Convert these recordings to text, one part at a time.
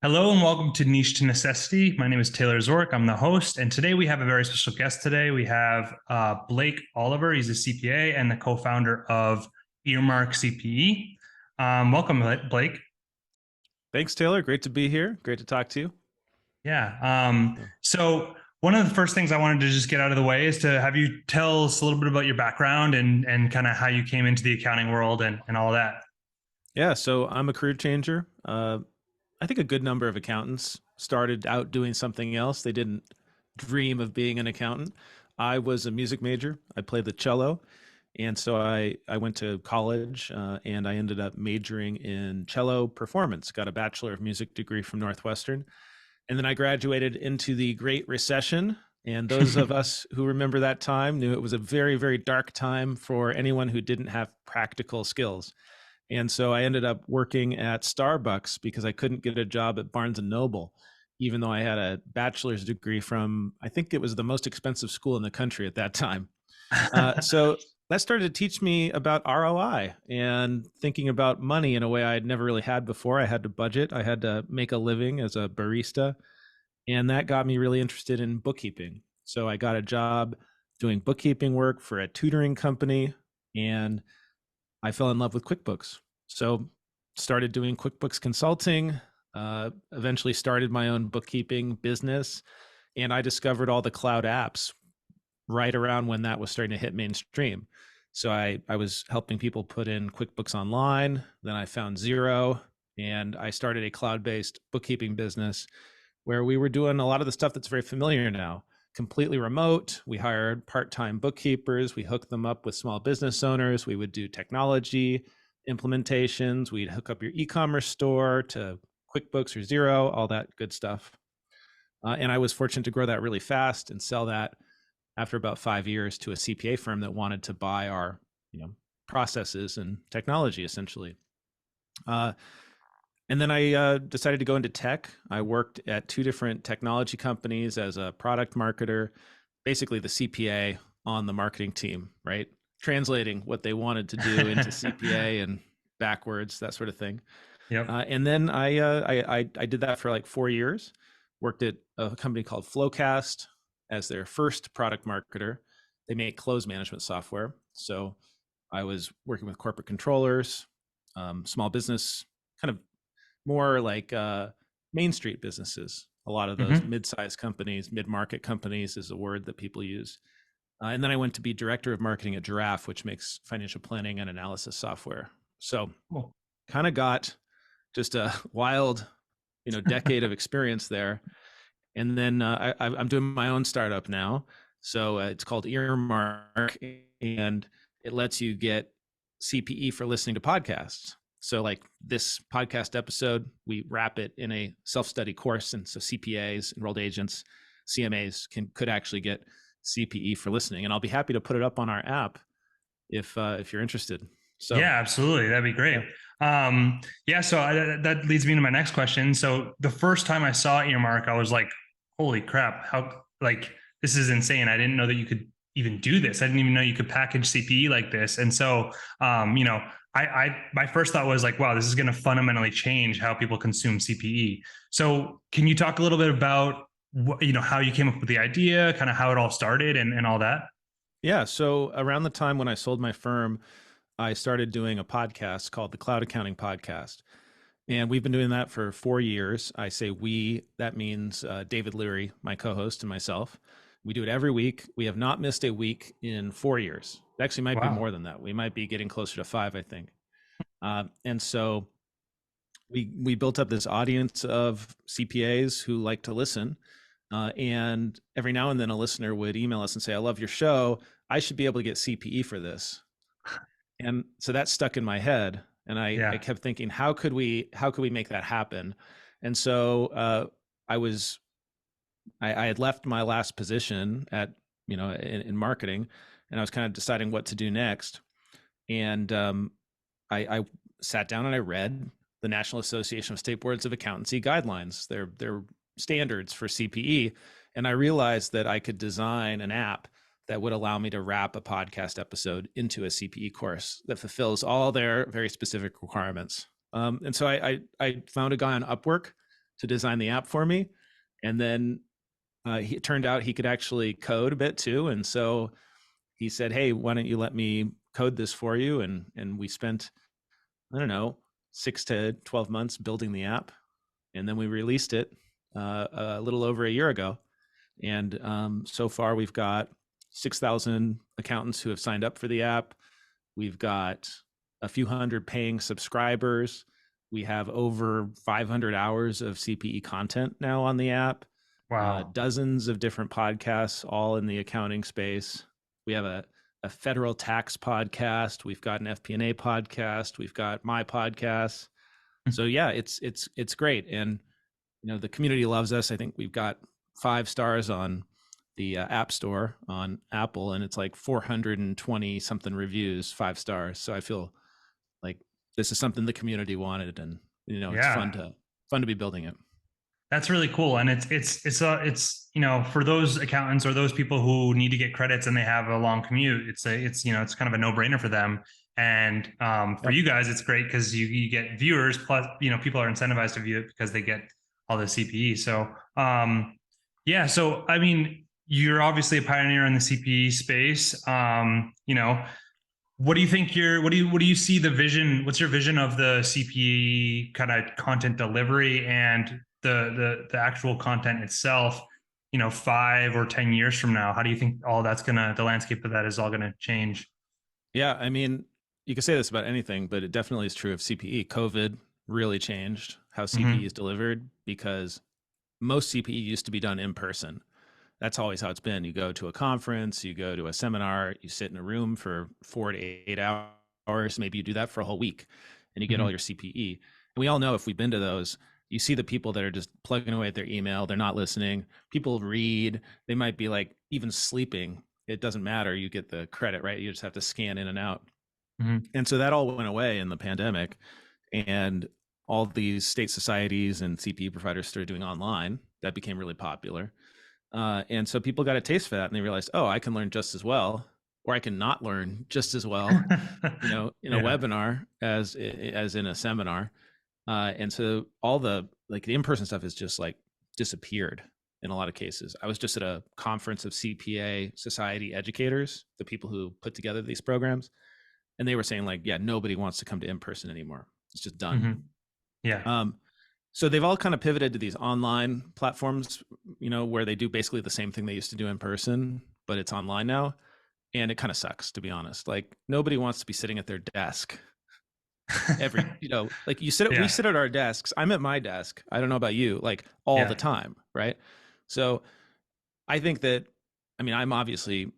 Hello and welcome to Niche to Necessity. My name is Taylor Zork. I'm the host, and today we have a very special guest. Today we have Blake Oliver. He's a CPA and the co-founder of Earmark CPE. Welcome, Blake. Thanks, Taylor. Great to be here. Great to talk to you. Yeah. So one of the first things I wanted to just get out of the way is to have you tell us a little bit about your background and kind of how you came into the accounting world and all that. Yeah, so I'm a career changer. I think a good number of accountants started out doing something else. They didn't dream of being an accountant. I was a music major. I played the cello. And so I went to college and I ended up majoring in cello performance, got a Bachelor of Music degree from Northwestern. And then I graduated into the Great Recession. And those of us who remember that time knew it was a very, very dark time for anyone who didn't have practical skills. And so I ended up working at Starbucks because I couldn't get a job at Barnes and Noble, even though I had a bachelor's degree from, I think it was the most expensive school in the country at that time. So that started to teach me about ROI and thinking about money in a way I had never really had before. I had to budget, I had to make a living as a barista. And that got me really interested in bookkeeping. So I got a job doing bookkeeping work for a tutoring company, and I fell in love with QuickBooks. So started doing QuickBooks consulting, eventually started my own bookkeeping business, and I discovered all the cloud apps right around when that was starting to hit mainstream. So I was helping people put in QuickBooks Online, then I found Xero, and I started a cloud-based bookkeeping business where we were doing a lot of the stuff that's very familiar now. Completely remote. We hired part-time bookkeepers. We hooked them up with small business owners. We would do technology implementations. We'd hook up your e-commerce store to QuickBooks or Xero, all that good stuff. And I was fortunate to grow that really fast and sell that after about 5 years to a CPA firm that wanted to buy our, processes and technology essentially. And then I decided to go into tech. I worked at 2 different technology companies as a product marketer, basically the CPA on the marketing team, right? Translating what they wanted to do into CPA and backwards, that sort of thing. Yep. And then I did that for like 4 years. Worked at a company called Flowcast as their first product marketer. They make close management software. So I was working with corporate controllers, small business, kind of more like Main Street businesses. A lot of those mid-sized companies, mid-market companies is a word that people use. And then I went to be director of marketing at Giraffe, which makes financial planning and analysis software. So kind of got just a wild, decade of experience there. And then I'm doing my own startup now. So it's called Earmark, and it lets you get CPE for listening to podcasts. So like this podcast episode, we wrap it in a self-study course. And so CPAs, enrolled agents, CMAs could actually get CPE for listening. And I'll be happy to put it up on our app if you're interested. So yeah, absolutely. That'd be great. So that leads me to my next question. So the first time I saw Earmark, I was like, holy crap, this is insane. I didn't know that you could even do this. I didn't even know you could package CPE like this. And so, my first thought was like, wow, this is going to fundamentally change how people consume CPE. So can you talk a little bit about how you came up with the idea, kind of how it all started and all that? Yeah. So around the time when I sold my firm, I started doing a podcast called the Cloud Accounting Podcast. And we've been doing that for 4 years. I say we, that means David Leary, my co-host, and myself. We do it every week. We have not missed a week in 4 years. It actually might be more than that. We might be getting closer to 5, I think. And so we built up this audience of CPAs who like to listen. And every now and then a listener would email us and say, I love your show. I should be able to get CPE for this. And so that stuck in my head. And I kept thinking, how could we make that happen? And so I had left my last position at, in marketing, and I was kind of deciding what to do next. And I sat down and I read the National Association of State Boards of Accountancy guidelines, their standards for CPE. And I realized that I could design an app that would allow me to wrap a podcast episode into a CPE course that fulfills all their very specific requirements. And so I found a guy on Upwork to design the app for me. And then it turned out he could actually code a bit too. And so he said, "Hey, why don't you let me code this for you?" And we spent, I don't know, 6 to 12 months building the app, and then we released it a little over a year ago. And so far, we've got 6,000 accountants who have signed up for the app. We've got a few hundred paying subscribers. We have over 500 hours of CPE content now on the app. Wow. Dozens of different podcasts, all in the accounting space. We have a federal tax podcast. We've got an FP&A podcast. We've got my podcast. So yeah, it's great, and the community loves us. I think we've got 5 stars on the App Store on Apple, and it's like 420 something reviews, 5 stars. So I feel like this is something the community wanted, and it's fun to be building it. That's really cool. And it's for those accountants or those people who need to get credits and they have a long commute, it's kind of a no-brainer for them. And for you guys, it's great because you get viewers, plus, people are incentivized to view it because they get all the CPE. So so I mean, you're obviously a pioneer in the CPE space. What do you think what do you see the vision? What's your vision of the CPE kind of content delivery and the actual content itself, 5 or 10 years from now? How do you think the landscape of that is all gonna change? Yeah, I mean, you could say this about anything, but it definitely is true of CPE. COVID really changed how CPE is delivered, because most CPE used to be done in person. That's always how it's been. You go to a conference, you go to a seminar, you sit in a room for 4 to 8 hours. Maybe you do that for a whole week, and you get all your CPE. And we all know, if we've been to those, you see the people that are just plugging away at their email. They're not listening. People read. They might be like even sleeping. It doesn't matter. You get the credit, right? You just have to scan in and out. And so that all went away in the pandemic, and all these state societies and CPE providers started doing online. That became really popular. And so people got a taste for that, and they realized, oh, I can learn just as well, or I can not learn just as well, in a webinar as in a seminar. And so all the in-person stuff is just like disappeared in a lot of cases. I was just at a conference of CPA society educators, the people who put together these programs, and they were saying nobody wants to come to in-person anymore. It's just done. So they've all kind of pivoted to these online platforms, where they do basically the same thing they used to do in person, but it's online now. And it kind of sucks, to be honest. Like, nobody wants to be sitting at their desk we sit at our desks. I'm at my desk. I don't know about you, all the time. Right. So I think that, I'm obviously,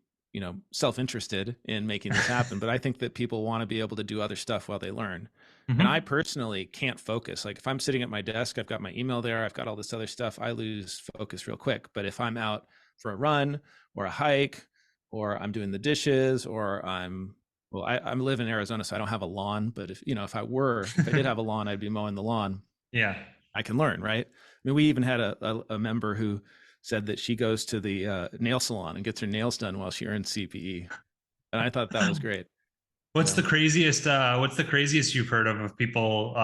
self-interested in making this happen, but I think that people want to be able to do other stuff while they learn. And I personally can't focus. Like, if I'm sitting at my desk, I've got my email there, I've got all this other stuff, I lose focus real quick. But if I'm out for a run or a hike, or I'm doing the dishes, or I live in Arizona, so I don't have a lawn. But if I did have a lawn, I'd be mowing the lawn. Yeah, I can learn, right? We even had a member who said that she goes to the nail salon and gets her nails done while she earns CPE, and I thought that was great. What's the craziest? What's the craziest you've heard of people?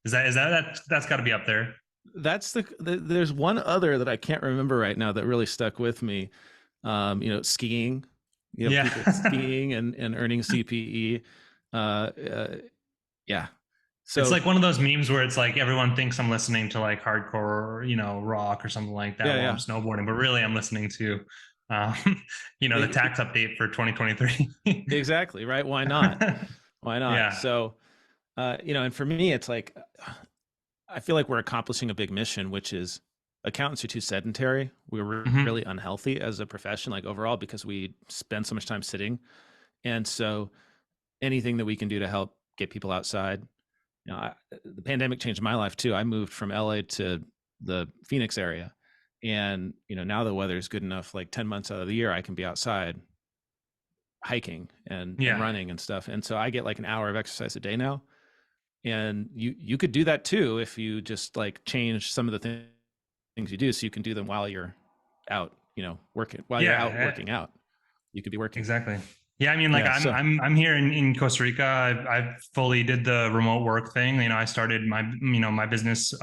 That's got to be up there. That's there's one other that I can't remember right now that really stuck with me. Skiing. People skiing and earning CPE. So it's like one of those memes where it's like everyone thinks I'm listening to like hardcore, rock or something like that while I'm snowboarding, but really I'm listening to, the tax update for 2023. Exactly. Right. Why not? Why not? Yeah. So, and for me, it's like, I feel like we're accomplishing a big mission, which is accountants are too sedentary. We're really unhealthy as a profession, overall, because we spend so much time sitting. And so anything that we can do to help get people outside, the pandemic changed my life too. I moved from LA to the Phoenix area, and now the weather is good enough. 10 months out of the year, I can be outside hiking and running and stuff. And so I get an hour of exercise a day now. And you could do that too if you just change some of the things you do, so you can do them while you're out, working. While you're out working out, you could be working. Exactly. Yeah, I'm here in Costa Rica. I fully did the remote work thing. I started my my business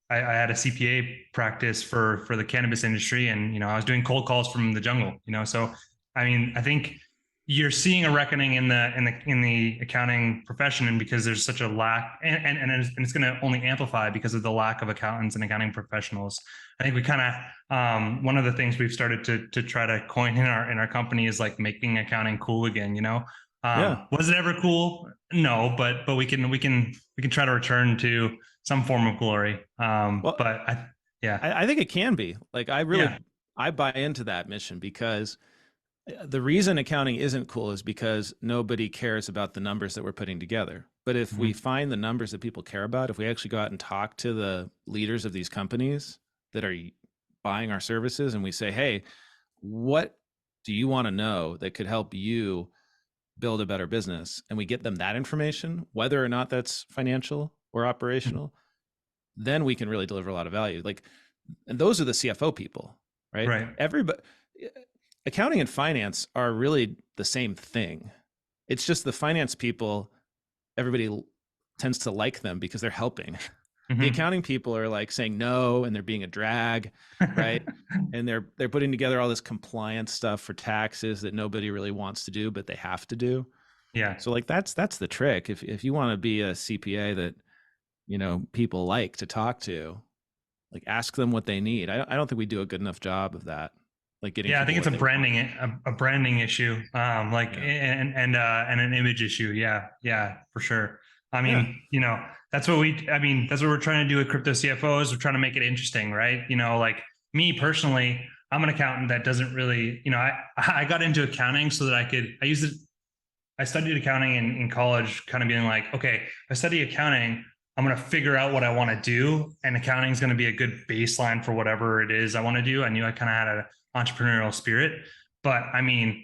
I had a CPA practice for the cannabis industry, and I was doing cold calls from the jungle. So I mean, I think you're seeing a reckoning in the accounting profession, and because there's such a lack, and it's going to only amplify because of the lack of accountants and accounting professionals. I think we kind of one of the things we've started to try to coin in our company is like making accounting cool again. Yeah. Was it ever cool? No, but we can try to return to some form of glory. Well, But yeah, I think it can be. Like yeah, I buy into that mission because the reason accounting isn't cool is because nobody cares about the numbers that we're putting together. But if we mhm, find the numbers that people care about, if we actually go out and talk to the leaders of these companies that are buying our services and we say, hey, what do you want to know that could help you build a better business? And we get them that information, whether or not that's financial or mhm, operational, then we can really deliver a lot of value. Like, and those are the CFO people, right? right. Everybody, accounting and finance are really the same thing. It's just the finance people, everybody tends to like them because they're helping. The Mhm. accounting people are like saying no and they're being a drag, right? And they're putting together all this compliance stuff for taxes that nobody really wants to do, but they have to do. Yeah. So like that's the trick. If you want to be a CPA that people like to talk to, like ask them what they need. I don't think we do a good enough job of that, like getting Yeah, I think people it's what a they want. branding issue, like Yeah. and an image issue. Yeah, yeah, for sure. I Yeah. mean, that's what that's what we're trying to do with crypto CFOs. We're trying to make it interesting, right? Like me personally, I'm an accountant that doesn't really, I got into accounting so that I used it. I studied accounting in college, kind of being like, okay, if I study accounting, I'm going to figure out what I want to do. And accounting is going to be a good baseline for whatever it is I want to do. I knew I kind of had an entrepreneurial spirit. But I mean,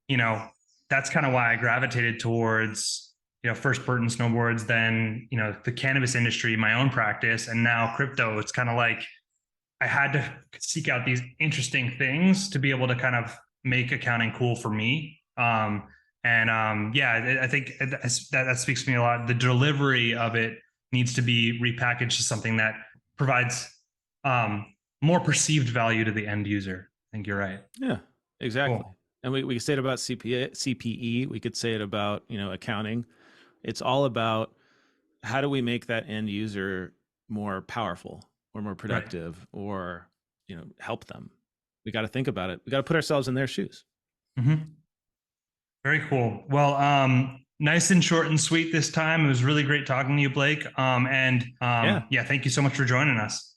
you know, that's kind of why I gravitated towards, first Burton snowboards, then, the cannabis industry, my own practice, and now crypto. It's kind of like I had to seek out these interesting things to be able to kind of make accounting cool for me. Yeah, I think that speaks to me a lot. The delivery of it needs to be repackaged to something that provides um, more perceived value to the end user. I think you're right. Yeah, exactly. Cool. And we could say it about CPE. We could say it about, accounting. It's all about how do we make that end user more powerful or more Right. productive or, help them. We got to think about it. We got to put ourselves in their shoes. Mm-hmm. Very cool. Well, nice and short and sweet this time. It was really great talking to you, Blake. And Yeah. yeah, thank you so much for joining us.